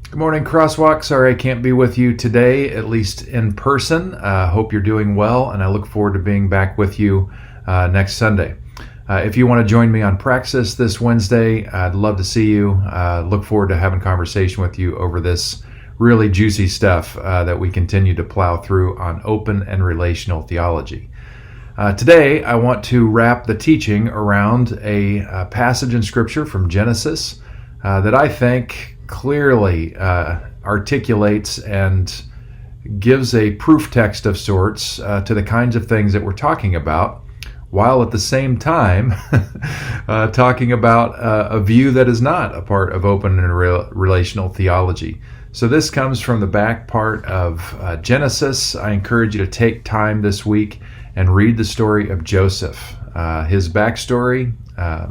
Good morning, Crosswalk. Sorry I can't be with you today, at least in person. Hope you're doing well, and I look forward to being back with you next Sunday. If you want to join me on Praxis this Wednesday, I'd love to see you. Look forward to having conversation with you over this really juicy stuff that we continue to plow through on open and relational theology. Today, I want to wrap the teaching around a passage in Scripture from Genesis that I think clearly articulates and gives a proof text of sorts to the kinds of things that we're talking about, while at the same time talking about a view that is not a part of open and relational theology. So this comes from the back part of Genesis. I encourage you to take time this week and read the story of Joseph, his backstory, a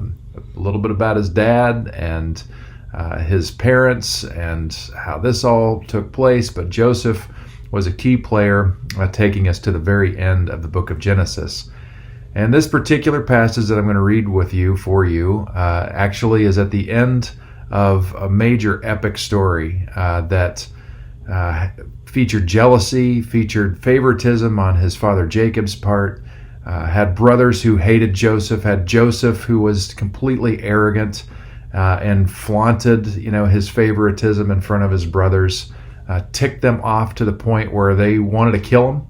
little bit about his dad and his parents and how this all took place. But Joseph was a key player taking us to the very end of the book of Genesis. And this particular passage that I'm going to read for you actually is at the end of a major epic story that featured jealousy, featured favoritism on his father Jacob's part, had brothers who hated Joseph, had Joseph who was completely arrogant and flaunted, his favoritism in front of his brothers, ticked them off to the point where they wanted to kill him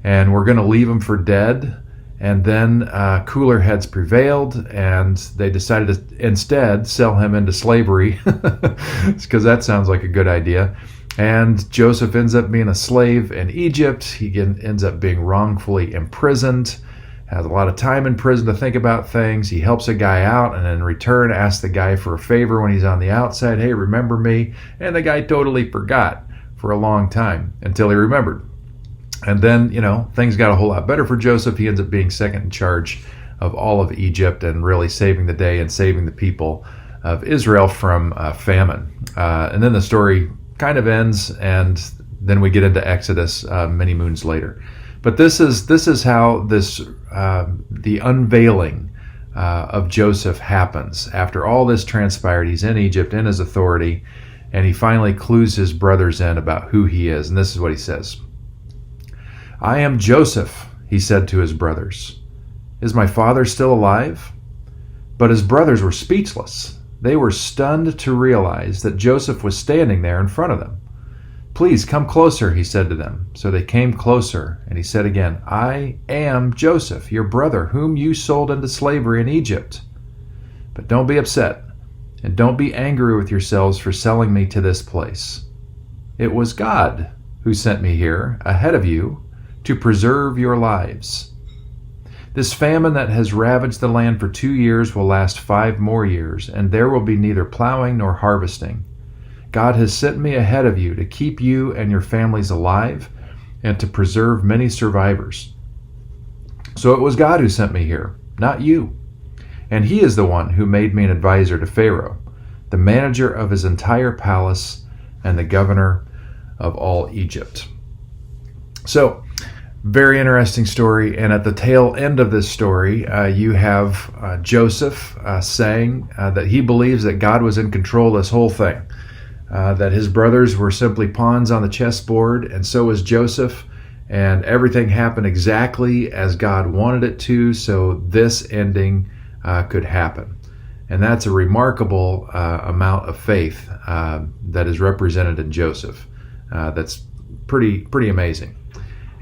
and were going to leave him for dead. And then cooler heads prevailed, and they decided to instead sell him into slavery, because that sounds like a good idea. And Joseph ends up being a slave in Egypt. He ends up being wrongfully imprisoned, has a lot of time in prison to think about things. He helps a guy out, and in return asks the guy for a favor when he's on the outside. Hey, remember me? And the guy totally forgot for a long time until he remembered. And then, things got a whole lot better for Joseph. He ends up being second in charge of all of Egypt and really saving the day and saving the people of Israel from famine. And then the story kind of ends, and then we get into Exodus many moons later. But this is how the unveiling of Joseph happens. After all this transpired, he's in Egypt in his authority, and he finally clues his brothers in about who he is. And this is what he says. "I am Joseph," he said to his brothers. "Is my father still alive?" But his brothers were speechless. They were stunned to realize that Joseph was standing there in front of them. "Please come closer," he said to them. So they came closer, and he said again, "I am Joseph, your brother, whom you sold into slavery in Egypt. But don't be upset, and don't be angry with yourselves for selling me to this place. It was God who sent me here ahead of you to preserve your lives. This famine that has ravaged the land for 2 years will last 5 more years, and there will be neither plowing nor harvesting. God has sent me ahead of you to keep you and your families alive and to preserve many survivors. So it was God who sent me here, not you. And he is the one who made me an advisor to Pharaoh, the manager of his entire palace and the governor of all Egypt." So, very interesting story. And at the tail end of this story, you have Joseph saying that he believes that God was in control of this whole thing. That his brothers were simply pawns on the chessboard, and so was Joseph, and everything happened exactly as God wanted it to, so this ending could happen. And that's a remarkable amount of faith that is represented in Joseph. That's pretty amazing.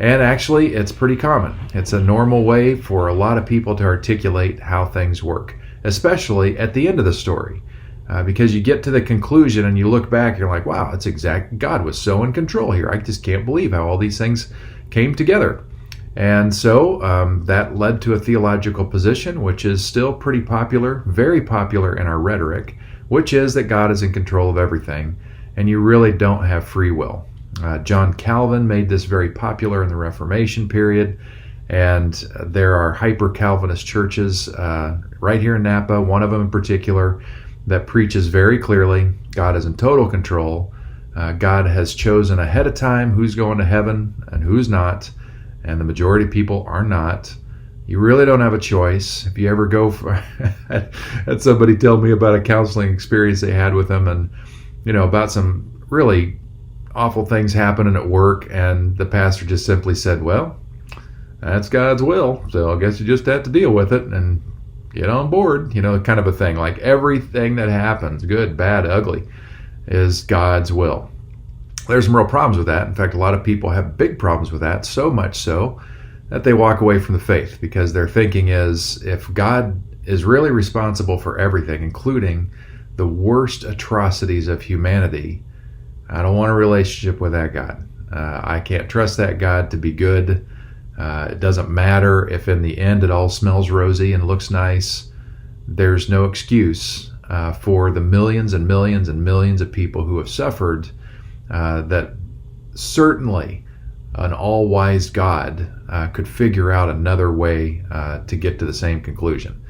And actually, it's pretty common. It's a normal way for a lot of people to articulate how things work, especially at the end of the story. Because you get to the conclusion and you look back, you're like, wow, God was so in control here. I just can't believe how all these things came together. And so that led to a theological position, which is still pretty popular, very popular in our rhetoric, which is that God is in control of everything, and you really don't have free will. John Calvin made this very popular in the Reformation period, and there are hyper-Calvinist churches right here in Napa, one of them in particular, that preaches very clearly God is in total control. God has chosen ahead of time who's going to heaven and who's not, and the majority of people are not. You really don't have a choice. If you ever go for, had somebody tell me about a counseling experience they had with them, and about some really awful things happening at work, and the pastor just simply said, well, that's God's will, so I guess you just have to deal with it and get on board, kind of a thing. Like everything that happens, good, bad, ugly, is God's will. There's some real problems with that. In fact, a lot of people have big problems with that, so much so that they walk away from the faith because their thinking is, if God is really responsible for everything, including the worst atrocities of humanity, I don't want a relationship with that God. I can't trust that God to be good. It doesn't matter if in the end it all smells rosy and looks nice. There's no excuse for the millions and millions and millions of people who have suffered that certainly an all-wise God could figure out another way to get to the same conclusion.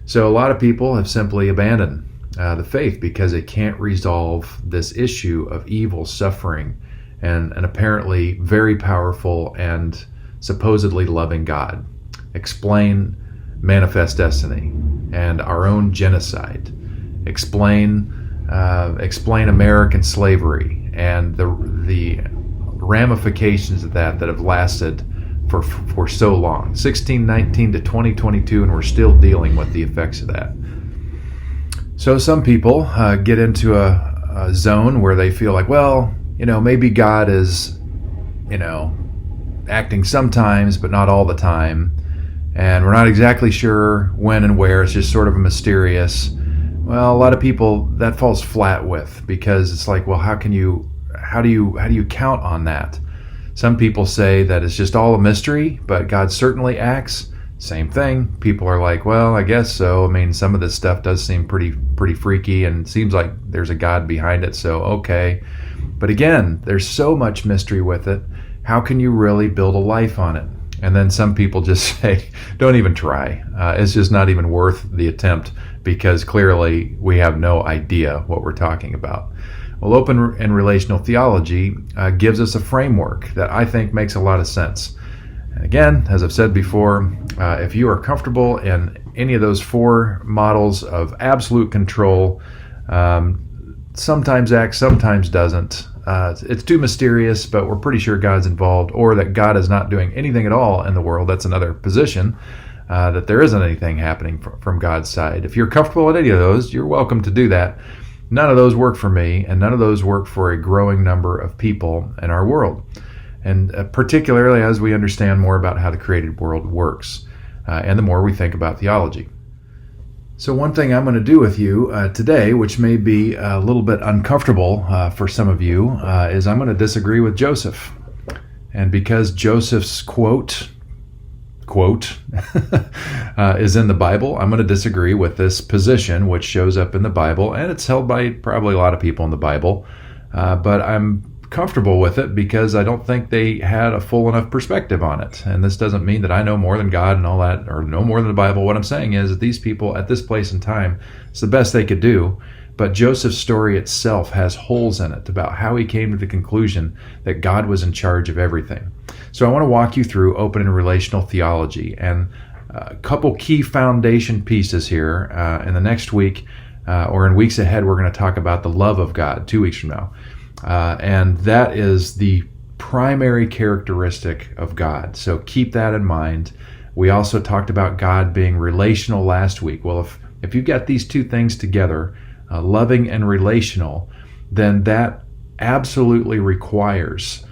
So a lot of people have simply abandoned the faith because it can't resolve this issue of evil, suffering, and an apparently very powerful and supposedly loving God. Explain manifest destiny and our own genocide. Explain American slavery and the ramifications of that have lasted for so long, 1619 to 2022, and we're still dealing with the effects of that. So some people get into a zone where they feel like, well, maybe God is, acting sometimes, but not all the time. And we're not exactly sure when and where. It's just sort of a mysterious. Well, a lot of people that falls flat with, because it's like, well, how do you count on that? Some people say that it's just all a mystery, but God certainly acts. Same thing. People are like, well, I guess so. I mean, some of this stuff does seem pretty freaky, and it seems like there's a God behind it, so okay. But again, there's so much mystery with it. How can you really build a life on it? And then some people just say, don't even try. It's just not even worth the attempt, because clearly we have no idea what we're talking about. Well, open and relational theology gives us a framework that I think makes a lot of sense. And again, as I've said before, if you are comfortable in any of those four models of absolute control, sometimes acts, sometimes doesn't. It's too mysterious, but we're pretty sure God's involved, or that God is not doing anything at all in the world. That's another position, that there isn't anything happening from God's side. If you're comfortable in any of those, you're welcome to do that. None of those work for me, and none of those work for a growing number of people in our world. And particularly as we understand more about how the created world works, and the more we think about theology. So one thing I'm going to do with you today, which may be a little bit uncomfortable for some of you, is I'm going to disagree with Joseph. And because Joseph's quote is in the Bible, I'm going to disagree with this position, which shows up in the Bible, and it's held by probably a lot of people in the Bible. But I'm comfortable with it because I don't think they had a full enough perspective on it. And this doesn't mean that I know more than God and all that, or know more than the Bible. What I'm saying is that these people at this place and time, it's the best they could do. But Joseph's story itself has holes in it about how he came to the conclusion that God was in charge of everything. So I want to walk you through open and relational theology, and a couple key foundation pieces here. In the next week, or in weeks ahead, we're going to talk about the love of God 2 weeks from now. And that is the primary characteristic of God. So keep that in mind. We also talked about God being relational last week. Well, if you've got these two things together, loving and relational, then that absolutely requires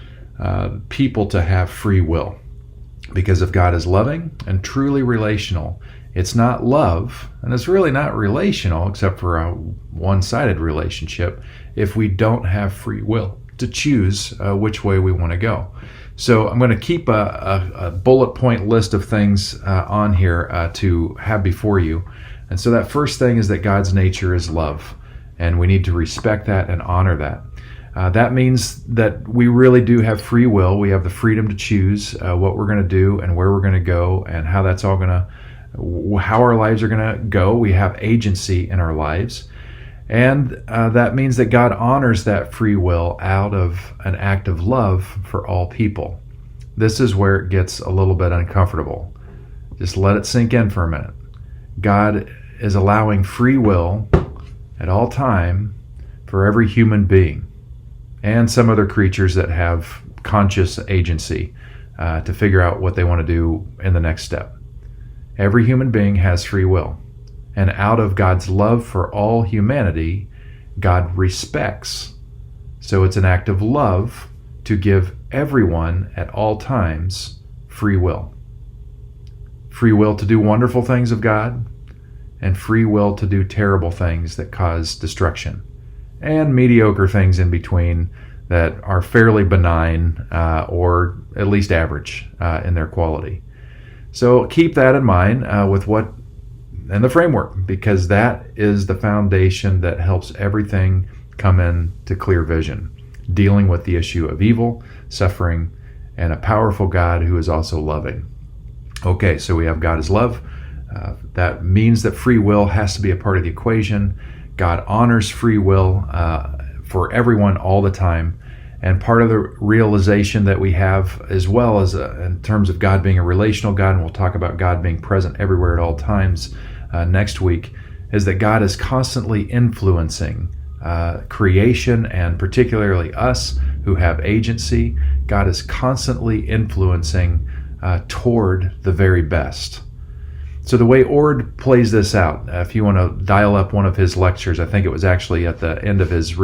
people to have free will. Because if God is loving and truly relational, it's not love, and it's really not relational except for a one-sided relationship if we don't have free will to choose which way we want to go. So I'm going to keep a bullet point list of things on here to have before you. And so that first thing is that God's nature is love, and we need to respect that and honor that. That means that we really do have free will. We have the freedom to choose what we're going to do and where we're going to go and how that's all going to, how our lives are going to go. We have agency in our lives. And that means that God honors that free will out of an act of love for all people. This is where it gets a little bit uncomfortable. Just let it sink in for a minute. God is allowing free will at all time for every human being and some other creatures that have conscious agency to figure out what they want to do in the next step. Every human being has free will. And out of God's love for all humanity, God respects. So it's an act of love to give everyone at all times free will. Free will to do wonderful things of God, and free will to do terrible things that cause destruction, and mediocre things in between that are fairly benign or at least average in their quality. So keep that in mind with what and the framework, because that is the foundation that helps everything come into clear vision, dealing with the issue of evil, suffering, and a powerful God who is also loving. Okay, so we have God as love. That means that free will has to be a part of the equation. God honors free will for everyone all the time. And part of the realization that we have, as well as in terms of God being a relational God, and we'll talk about God being present everywhere at all times next week, is that God is constantly influencing creation, and particularly us who have agency. God is constantly influencing toward the very best. So the way Ord plays this out, if you want to dial up one of his lectures, I think it was actually at the end of his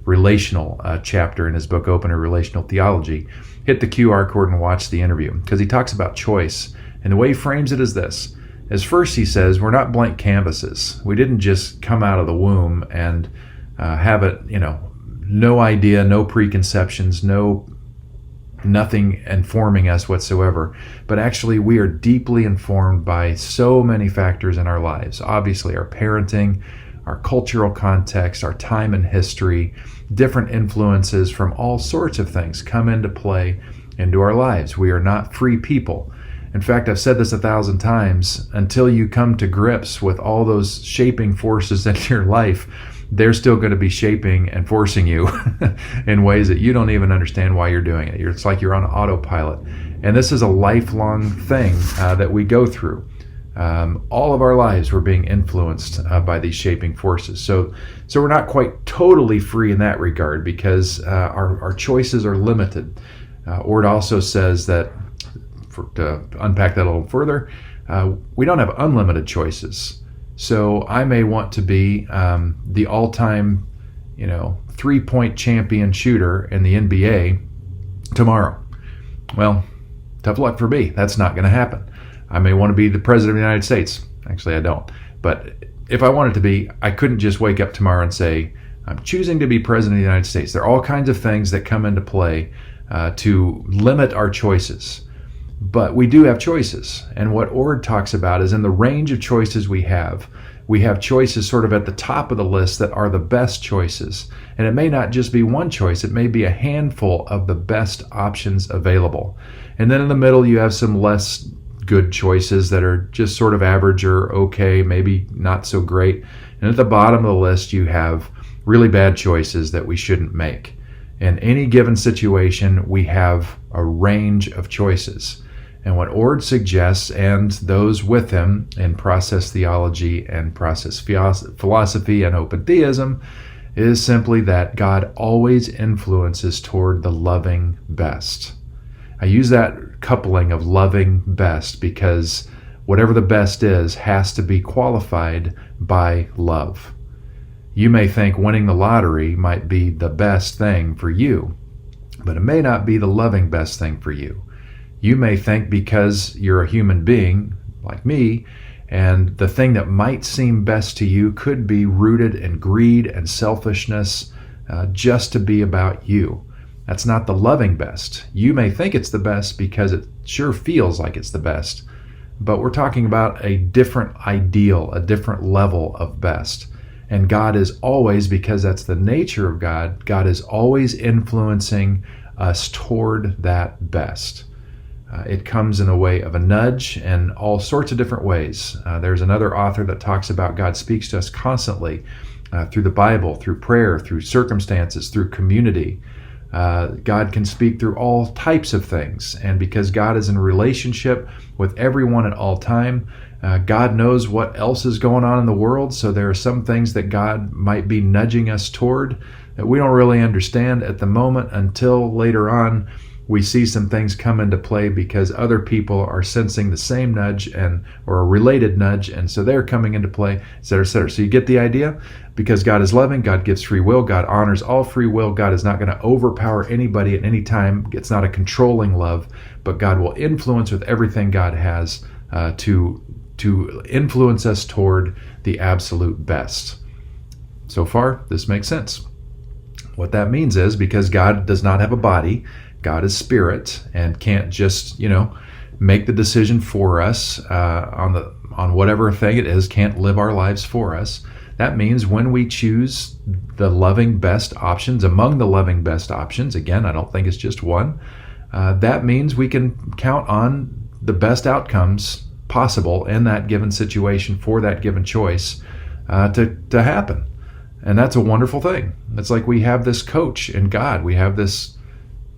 Relational chapter in his book, Opener Relational Theology, hit the QR code and watch the interview, because he talks about choice. And the way he frames it is this. As first he says, we're not blank canvases. We didn't just come out of the womb and have it, no idea, no preconceptions, nothing informing us whatsoever. But actually we are deeply informed by so many factors in our lives. Obviously our parenting, our cultural context, our time in history, different influences from all sorts of things come into play into our lives. We are not free people. In fact, I've said this 1,000 times, until you come to grips with all those shaping forces in your life, they're still going to be shaping and forcing you in ways that you don't even understand why you're doing it. It's like you're on autopilot. And this is a lifelong thing that we go through. All of our lives we're being influenced by these shaping forces. So we're not quite totally free in that regard, because our choices are limited. Ord also says that, to unpack that a little further, we don't have unlimited choices. So I may want to be the all-time, 3-point champion shooter in the NBA tomorrow. Well, tough luck for me. That's not going to happen. I may want to be the president of the United States. Actually, I don't. But if I wanted to be, I couldn't just wake up tomorrow and say, I'm choosing to be president of the United States. There are all kinds of things that come into play to limit our choices. But we do have choices. And what Ord talks about is in the range of choices we have choices sort of at the top of the list that are the best choices. And it may not just be one choice. It may be a handful of the best options available. And then in the middle, you have some less good choices that are just sort of average or okay, maybe not so great. And at the bottom of the list, you have really bad choices that we shouldn't make. In any given situation, we have a range of choices. And what Ord suggests, and those with him in process theology and process philosophy and open theism, is simply that God always influences toward the loving best. I use that coupling of loving best because whatever the best is has to be qualified by love. You may think winning the lottery might be the best thing for you, but it may not be the loving best thing for you. You may think because you're a human being like me, and the thing that might seem best to you could be rooted in greed and selfishness, just to be about you. That's not the loving best. You may think it's the best because it sure feels like it's the best, but we're talking about a different ideal, a different level of best. And God is always, because that's the nature of God, God is always influencing us toward that best. It comes in a way of a nudge and all sorts of different ways. There's another author that talks about God speaks to us constantly through the Bible, through prayer, through circumstances, through community. God can speak through all types of things. And because God is in relationship with everyone at all time, God knows what else is going on in the world. So there are some things that God might be nudging us toward that we don't really understand at the moment until later on we see some things come into play because other people are sensing the same nudge or a related nudge, and so they're coming into play, et cetera, et cetera. So you get the idea? Because God is loving, God gives free will, God honors all free will. God is not going to overpower anybody at any time. It's not a controlling love, but God will influence with everything God has to influence us toward the absolute best. So far, this makes sense. What that means is, because God does not have a body, God is spirit and can't just, make the decision for us on whatever thing it is, can't live our lives for us. That means when we choose the loving best options, among the loving best options, again, I don't think it's just one, that means we can count on the best outcomes possible in that given situation for that given choice to happen. And that's a wonderful thing. It's like we have this coach in God. We have this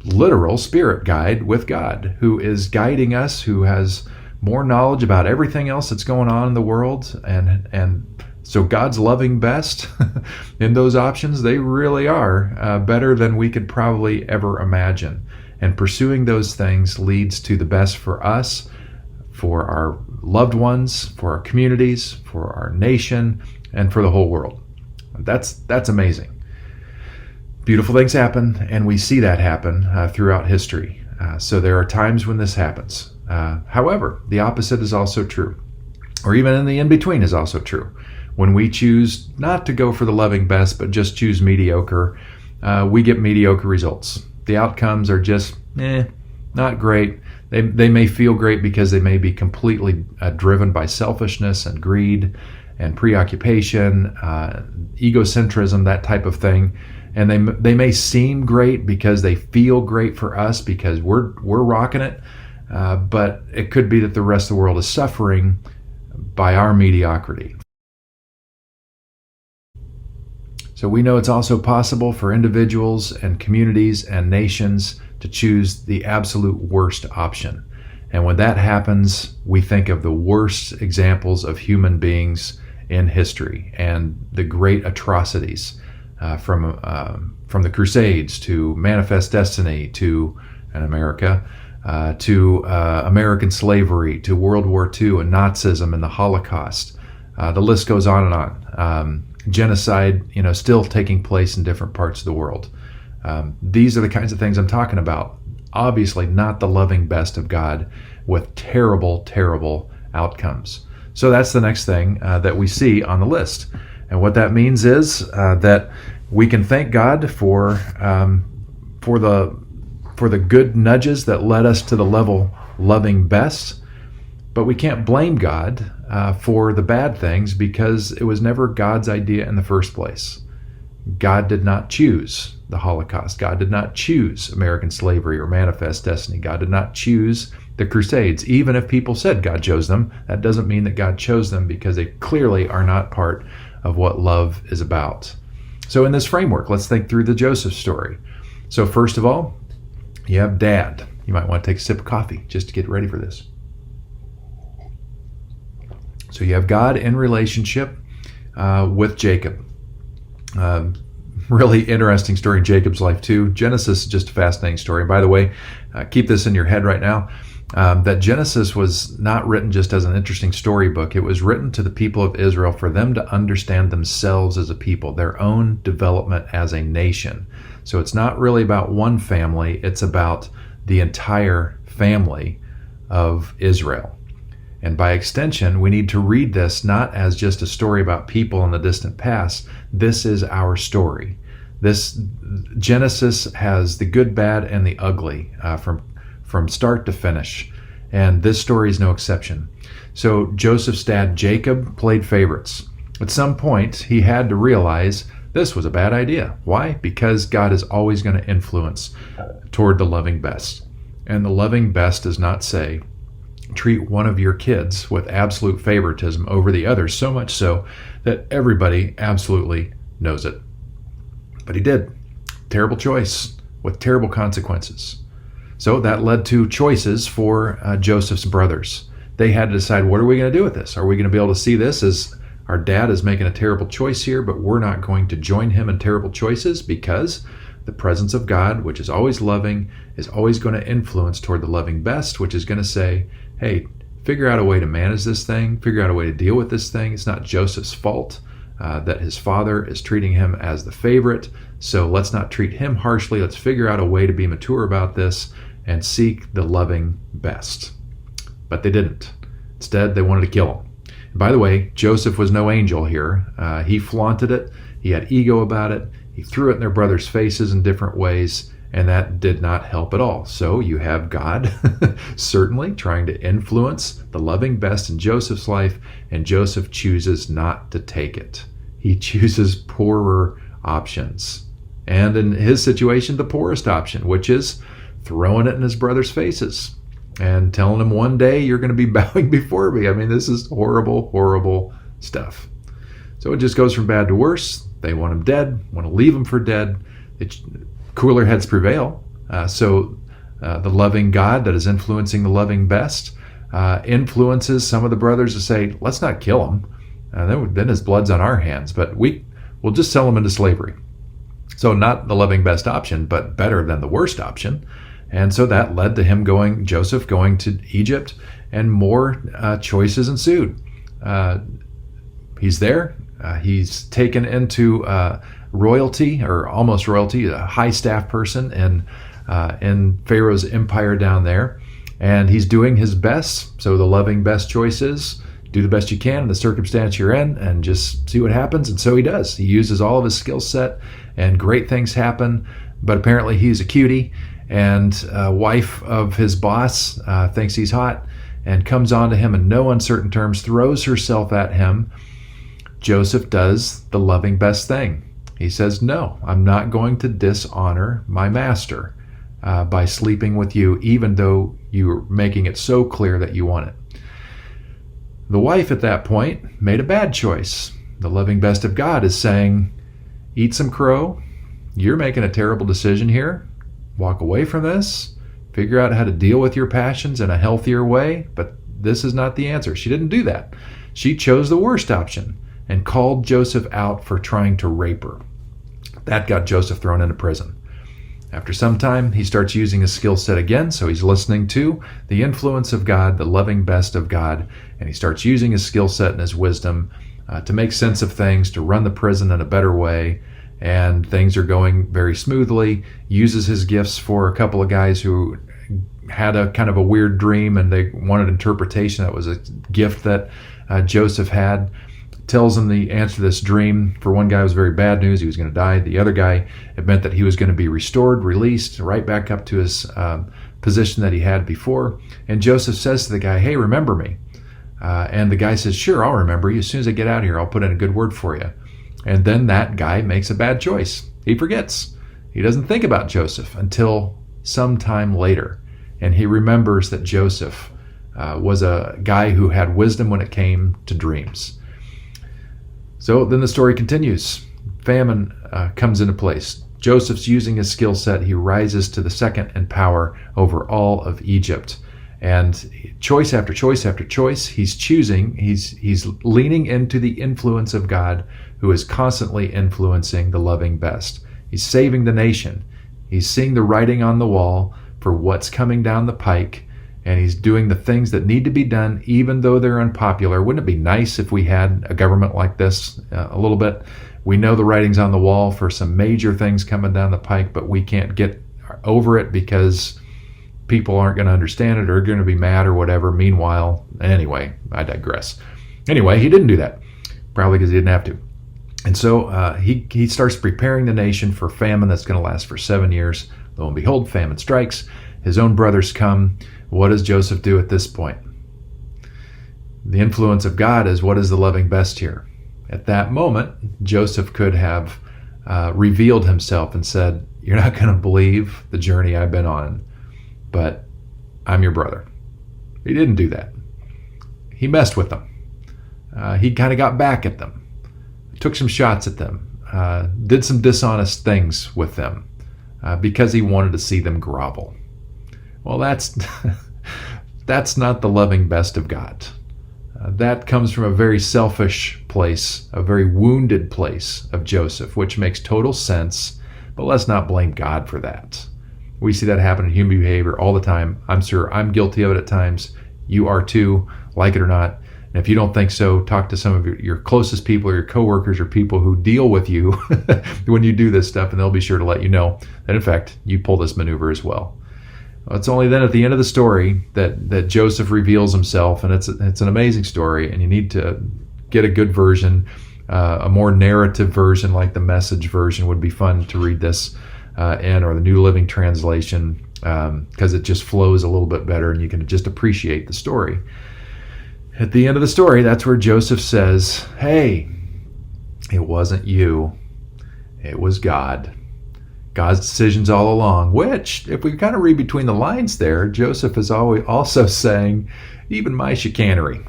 literal spirit guide with God who is guiding us, who has more knowledge about everything else that's going on in the world. And so God's loving best in those options, they really are better than we could probably ever imagine. And pursuing those things leads to the best for us, for our loved ones, for our communities, for our nation, and for the whole world. That's amazing. Beautiful things happen, and we see that happen throughout history. So there are times when this happens. However, the opposite is also true, or even in the in-between is also true. When we choose not to go for the loving best, but just choose mediocre, we get mediocre results. The outcomes are just, not great. They may feel great because they may be completely driven by selfishness and greed and preoccupation, egocentrism, that type of thing. And they may seem great because they feel great for us because we're rocking it, but it could be that the rest of the world is suffering by our mediocrity. So we know it's also possible for individuals and communities and nations to choose the absolute worst option. And when that happens, we think of the worst examples of human beings in history and the great atrocities. From the Crusades to Manifest Destiny to in America, to American slavery, to World War II and Nazism and the Holocaust. The list goes on and on. Genocide, still taking place in different parts of the world. These are the kinds of things I'm talking about. Obviously not the loving best of God with terrible, terrible outcomes. So that's the next thing that we see on the list. And what that means is that we can thank God for the good nudges that led us to the level loving best, but we can't blame God for the bad things because it was never God's idea in the first place. God did not choose the Holocaust. God did not choose American slavery or Manifest Destiny. God did not choose the Crusades. Even if people said God chose them, that doesn't mean that God chose them because they clearly are not part of what love is about. So in this framework, let's think through the Joseph story. So first of all, you have Dad. You might want to take a sip of coffee just to get ready for this. So you have God in relationship with Jacob. Really interesting story in Jacob's life too. Genesis is just a fascinating story. And by the way, keep this in your head right now. That Genesis was not written just as an interesting storybook. It was written to the people of Israel for them to understand themselves as a people, their own development as a nation. So it's not really about one family, it's about the entire family of Israel. And by extension, we need to read this not as just a story about people in the distant past. This is our story. This Genesis has the good, bad, and the ugly from start to finish. And this story is no exception. So Joseph's dad, Jacob, played favorites. At some point, he had to realize this was a bad idea. Why? Because God is always going to influence toward the loving best. And the loving best does not say, treat one of your kids with absolute favoritism over the other, so much so that everybody absolutely knows it. But he did. Terrible choice. with terrible consequences. So that led to choices for Joseph's brothers. They had to decide, what are we going to do with this? Are we going to be able to see this as our dad is making a terrible choice here, but we're not going to join him in terrible choices, because the presence of God, which is always loving, is always going to influence toward the loving best, which is going to say, hey, figure out a way to manage this thing, figure out a way to deal with this thing. It's not Joseph's fault that his father is treating him as the favorite, so let's not treat him harshly. Let's figure out a way to be mature about this and seek the loving best. But they didn't. Instead, they wanted to kill him. And by the way, Joseph was no angel here. He flaunted it. He had ego about it. He threw it in their brothers' faces in different ways, and that did not help at all. So you have God certainly trying to influence the loving best in Joseph's life, and Joseph chooses not to take it. He chooses poorer options. And in his situation, the poorest option, which is throwing it in his brothers' faces and telling them, one day you're going to be bowing before me. I mean, this is horrible, horrible stuff. So it just goes from bad to worse. They want him dead, want to leave him for dead. Cooler heads prevail. So the loving God that is influencing the loving best influences some of the brothers to say, let's not kill him. Then his blood's on our hands, but we'll just sell him into slavery. So not the loving best option, but better than the worst option. And so that led to Joseph going to Egypt, and more choices ensued. He's there. He's taken into royalty, or almost royalty, a high staff person in Pharaoh's empire down there. And he's doing his best. So the loving best choice is do the best you can in the circumstance you're in and just see what happens. And so he does. He uses all of his skill set, and great things happen. But apparently he's a cutie, and wife of his boss thinks he's hot and comes on to him in no uncertain terms, throws herself at him. Joseph does the loving best thing. He says, no, I'm not going to dishonor my master by sleeping with you, even though you're making it so clear that you want it. The wife at that point made a bad choice. The loving best of God is saying, eat some crow. You're making a terrible decision here. Walk away from this. Figure out how to deal with your passions in a healthier way. But this is not the answer. She didn't do that. She chose the worst option and called Joseph out for trying to rape her. That got Joseph thrown into prison. After some time, he starts using his skill set again, so he's listening to the influence of God, the loving best of God, and he starts using his skill set and his wisdom to make sense of things, to run the prison in a better way, and things are going very smoothly. Uses his gifts for a couple of guys who had a kind of a weird dream, and they wanted interpretation. That was a gift that Joseph had. Tells him the answer to this dream. For one guy, it was very bad news. He was going to die. The other guy, it meant that he was going to be restored, released, right back up to his position that he had before. And Joseph says to the guy, hey, remember me. And the guy says, sure, I'll remember you. As soon as I get out of here, I'll put in a good word for you. And then that guy makes a bad choice. He forgets. He doesn't think about Joseph until some time later. And he remembers that Joseph was a guy who had wisdom when it came to dreams. So then the story continues. Famine comes into place. Joseph's using his skill set. He rises to the second in power over all of Egypt. And choice after choice after choice, he's choosing, he's leaning into the influence of God, who is constantly influencing the loving best. He's saving the nation. He's seeing the writing on the wall for what's coming down the pike. And he's doing the things that need to be done, even though they're unpopular. Wouldn't it be nice if we had a government like this a little bit? We know the writing's on the wall for some major things coming down the pike, but we can't get over it because people aren't going to understand it or are going to be mad or whatever. Meanwhile, anyway, I digress. Anyway, he didn't do that, probably because he didn't have to. And so he starts preparing the nation for famine that's going to last for 7 years. Lo and behold, famine strikes. His own brothers come. What does Joseph do at this point? The influence of God is what is the loving best here. At that moment, Joseph could have revealed himself and said, you're not going to believe the journey I've been on, but I'm your brother. He didn't do that. He messed with them. He kind of got back at them, took some shots at them, did some dishonest things with them, because he wanted to see them grovel. Well, that's that's not the loving best of God. That comes from a very selfish place, a very wounded place of Joseph, which makes total sense, but let's not blame God for that. We see that happen in human behavior all the time. I'm sure I'm guilty of it at times. You are too, like it or not. And if you don't think so, talk to some of your closest people or your coworkers or people who deal with you when you do this stuff, and they'll be sure to let you know that, in fact, you pull this maneuver as well. It's only then at the end of the story that Joseph reveals himself, and it's an amazing story, and you need to get a good version, a more narrative version like the Message version would be fun to read this in, or the New Living Translation, because it just flows a little bit better and you can just appreciate the story. At the end of the story, that's where Joseph says, hey, it wasn't you, it was God. God's decisions all along, which, if we kind of read between the lines there, Joseph is always also saying, even my chicanery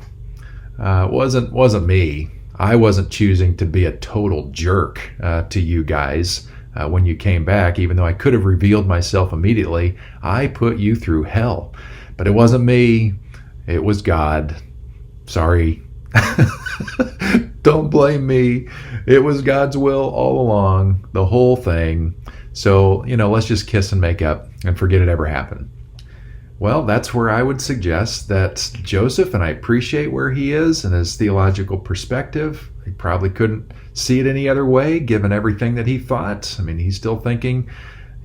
wasn't me. I wasn't choosing to be a total jerk to you guys when you came back, even though I could have revealed myself immediately. I put you through hell. But it wasn't me. It was God. Sorry. Don't blame me. It was God's will all along, the whole thing. So, let's just kiss and make up and forget it ever happened. Well, that's where I would suggest that Joseph, and I appreciate where he is and his theological perspective. He probably couldn't see it any other way, given everything that he thought. I mean, he's still thinking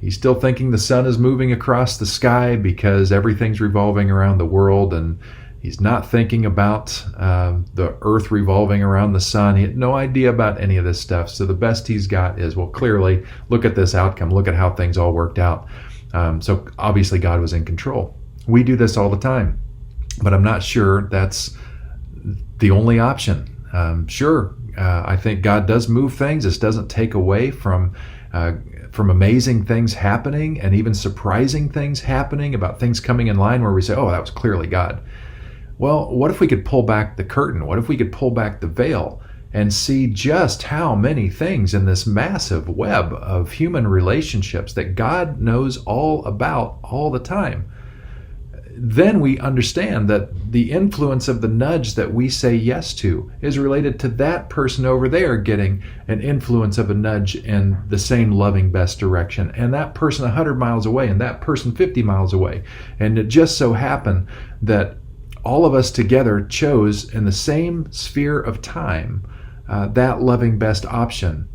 the sun is moving across the sky because everything's revolving around the world, and he's not thinking about the earth revolving around the sun. He had no idea about any of this stuff. So the best he's got is, well, clearly, look at this outcome. Look at how things all worked out. So obviously God was in control. We do this all the time, but I'm not sure that's the only option. I think God does move things. This doesn't take away from amazing things happening and even surprising things happening, about things coming in line where we say, oh, that was clearly God. Well, what if we could pull back the curtain? What if we could pull back the veil and see just how many things in this massive web of human relationships that God knows all about all the time? Then we understand that the influence of the nudge that we say yes to is related to that person over there getting an influence of a nudge in the same loving best direction, and that person 100 miles away, and that person 50 miles away. And it just so happened that all of us together chose in the same sphere of time that loving best option.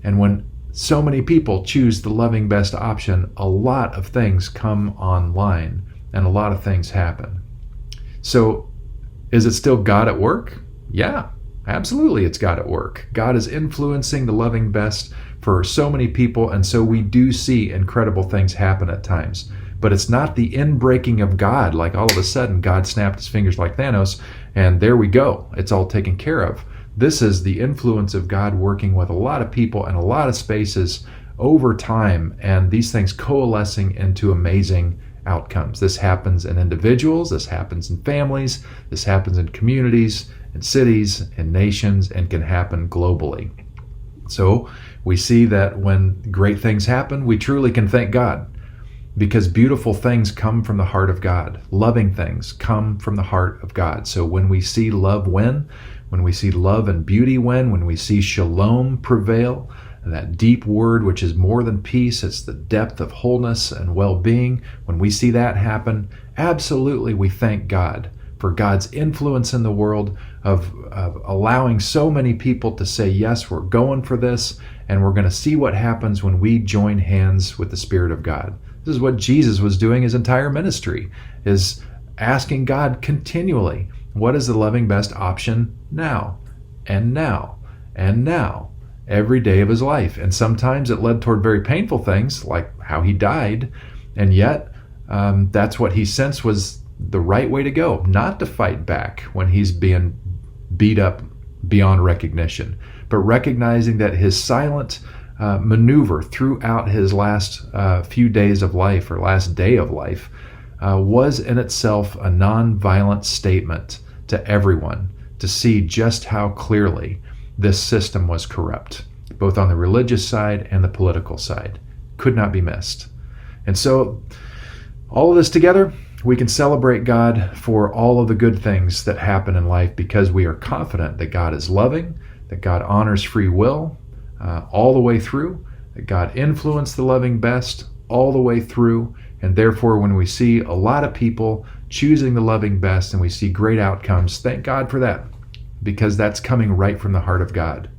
And when so many people choose the loving best option, a lot of things come online and a lot of things happen. So is it still God at work? Yeah, absolutely it's God at work. God is influencing the loving best for so many people, and so we do see incredible things happen at times. But it's not the inbreaking of God, like all of a sudden God snapped his fingers like Thanos, and there we go. It's all taken care of. This is the influence of God working with a lot of people and a lot of spaces over time, and these things coalescing into amazing outcomes. This happens in individuals, this happens in families, this happens in communities, in cities, in nations, and can happen globally. So we see that when great things happen, we truly can thank God, because beautiful things come from the heart of God. Loving things come from the heart of God. So when we see love win, when we see love and beauty win, when we see shalom prevail, that deep word which is more than peace, it's the depth of wholeness and well-being, when we see that happen, absolutely we thank God for God's influence in the world of allowing so many people to say, yes, we're going for this, and we're going to see what happens when we join hands with the Spirit of God. This is what Jesus was doing his entire ministry, is asking God continually, what is the loving best option now, and now, and now, every day of his life. And sometimes it led toward very painful things, like how he died, and yet that's what he sensed was the right way to go, not to fight back when he's being beat up beyond recognition, but recognizing that his silent maneuver throughout his last few days of life, or last day of life, was in itself a non-violent statement to everyone to see just how clearly this system was corrupt, both on the religious side and the political side. could not be missed. And so all of this together, we can celebrate God for all of the good things that happen in life because we are confident that God is loving, that God honors free will all the way through, that God influenced the loving best all the way through. And therefore, when we see a lot of people choosing the loving best and we see great outcomes, thank God for that, because that's coming right from the heart of God.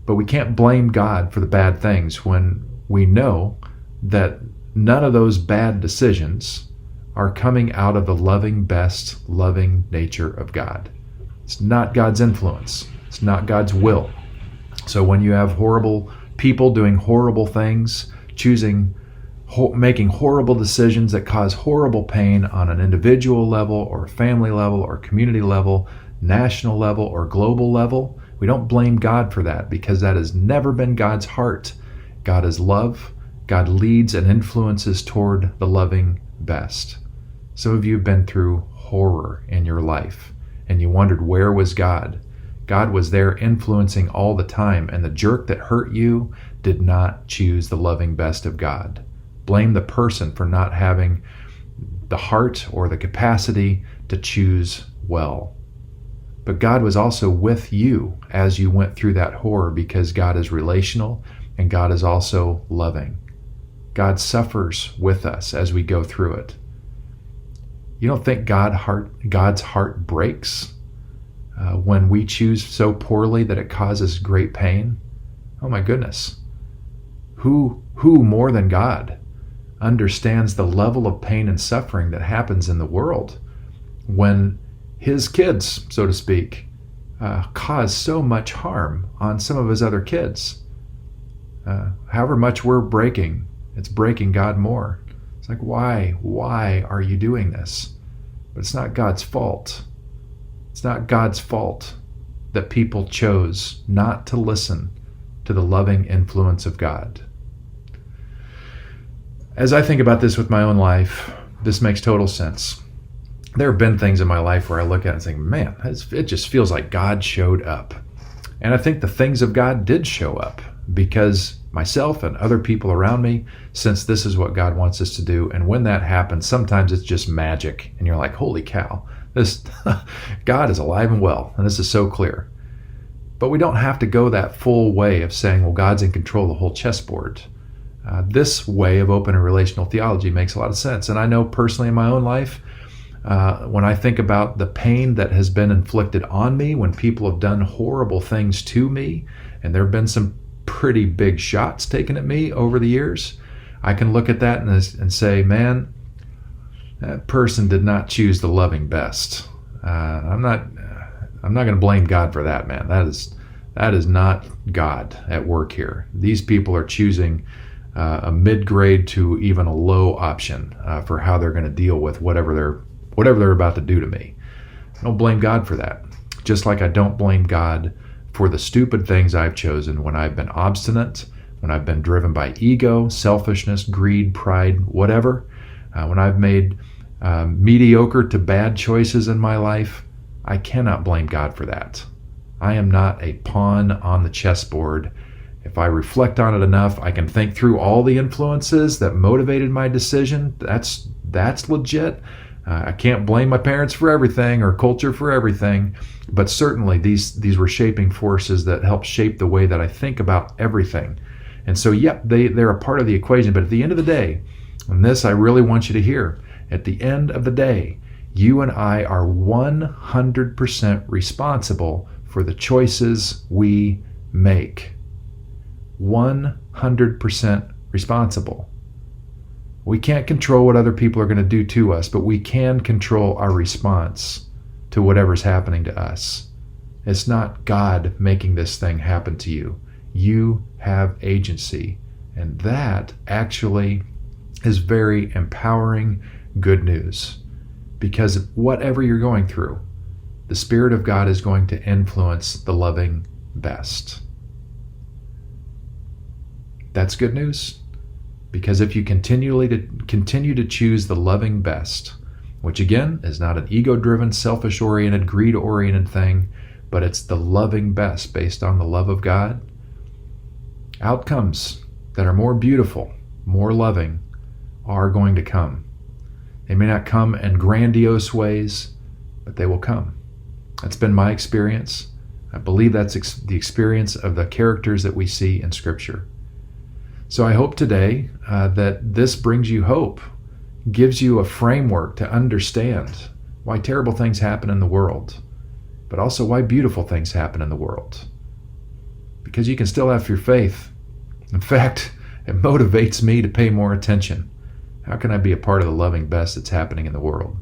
But we can't blame God for the bad things when we know that none of those bad decisions are coming out of the loving best, loving nature of God. It's not God's influence. It's not God's will. So when you have horrible people doing horrible things, making horrible decisions that cause horrible pain on an individual level or family level or community level, national level or global level, we don't blame God for that because that has never been God's heart. God is love. God leads and influences toward the loving best. Some of you have been through horror in your life and you wondered, where was God? God was there influencing all the time, and the jerk that hurt you did not choose the loving best of God. Blame the person for not having the heart or the capacity to choose well. But God was also with you as you went through that horror because God is relational and God is also loving. God suffers with us as we go through it. You don't think God's heart breaks when we choose so poorly that it causes great pain? Oh my goodness. Who more than God understands the level of pain and suffering that happens in the world when his kids, so to speak, cause so much harm on some of his other kids? However much we're breaking, it's breaking God more. It's like, why are you doing this? But it's not God's fault. It's not God's fault that people chose not to listen to the loving influence of God. As I think about this with my own life, this makes total sense. There have been things in my life where I look at it and think, man, it just feels like God showed up. And I think the things of God did show up because myself and other people around me sense this is what God wants us to do. And when that happens, sometimes it's just magic. And you're like, holy cow, this God is alive and well. And this is so clear. But we don't have to go that full way of saying, well, God's in control of the whole chessboard. This way of open and relational theology makes a lot of sense. And I know personally in my own life, when I think about the pain that has been inflicted on me, when people have done horrible things to me, and there have been some pretty big shots taken at me over the years, I can look at that and say, man, that person did not choose the loving best. I'm not going to blame God for that, man. That is not God at work here. These people are choosing a mid-grade to even a low option for how they're going to deal with whatever they're about to do to me. I don't blame God for that. Just like I don't blame God for the stupid things I've chosen when I've been obstinate, when I've been driven by ego, selfishness, greed, pride, whatever. When I've made mediocre to bad choices in my life, I cannot blame God for that. I am not a pawn on the chessboard. If I reflect on it enough, I can think through all the influences that motivated my decision. That's legit. I can't blame my parents for everything or culture for everything, but certainly these were shaping forces that help shape the way that I think about everything. And so, yep, they're a part of the equation. But at the end of the day, and this I really want you to hear, at the end of the day, you and I are 100% responsible for the choices we make. 100% responsible. We can't control what other people are going to do to us, but we can control our response to whatever's happening to us. It's not God making this thing happen to you. You have agency. And that actually is very empowering good news. Because whatever you're going through, the Spirit of God is going to influence the loving best. That's good news. Because if you continue to choose the loving best, which again is not an ego-driven, selfish-oriented, greed-oriented thing, but it's the loving best based on the love of God, outcomes that are more beautiful more loving, are going to come. They may not come in grandiose ways, but they will come. That's been my experience. I believe that's the experience of the characters that we see in Scripture. So I hope today that this brings you hope, gives you a framework to understand why terrible things happen in the world, but also why beautiful things happen in the world. Because you can still have your faith. In fact, it motivates me to pay more attention. How can I be a part of the loving best that's happening in the world?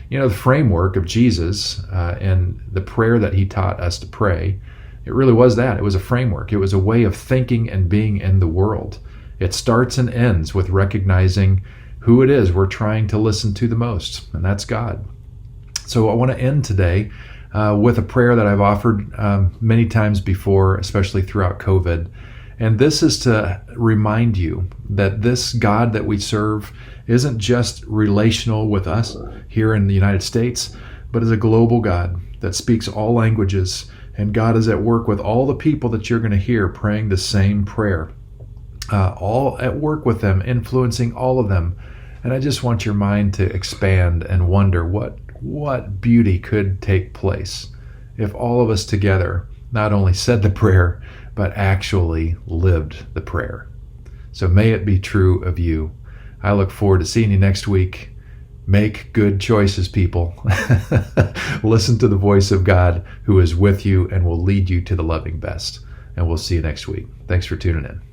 You know, the framework of Jesus and the prayer that he taught us to pray, it really was that. It was a framework. It was a way of thinking and being in the world. It starts and ends with recognizing who it is we're trying to listen to the most, and that's God. So I want to end today with a prayer that I've offered many times before, especially throughout COVID. And this is to remind you that this God that we serve isn't just relational with us here in the United States, but is a global God that speaks all languages. And God is at work with all the people that you're going to hear praying the same prayer, all at work with them, influencing all of them. And I just want your mind to expand and wonder what beauty could take place if all of us together not only said the prayer, but actually lived the prayer. So may it be true of you. I look forward to seeing you next week. Make good choices, people. Listen to the voice of God who is with you and will lead you to the loving best. And we'll see you next week. Thanks for tuning in.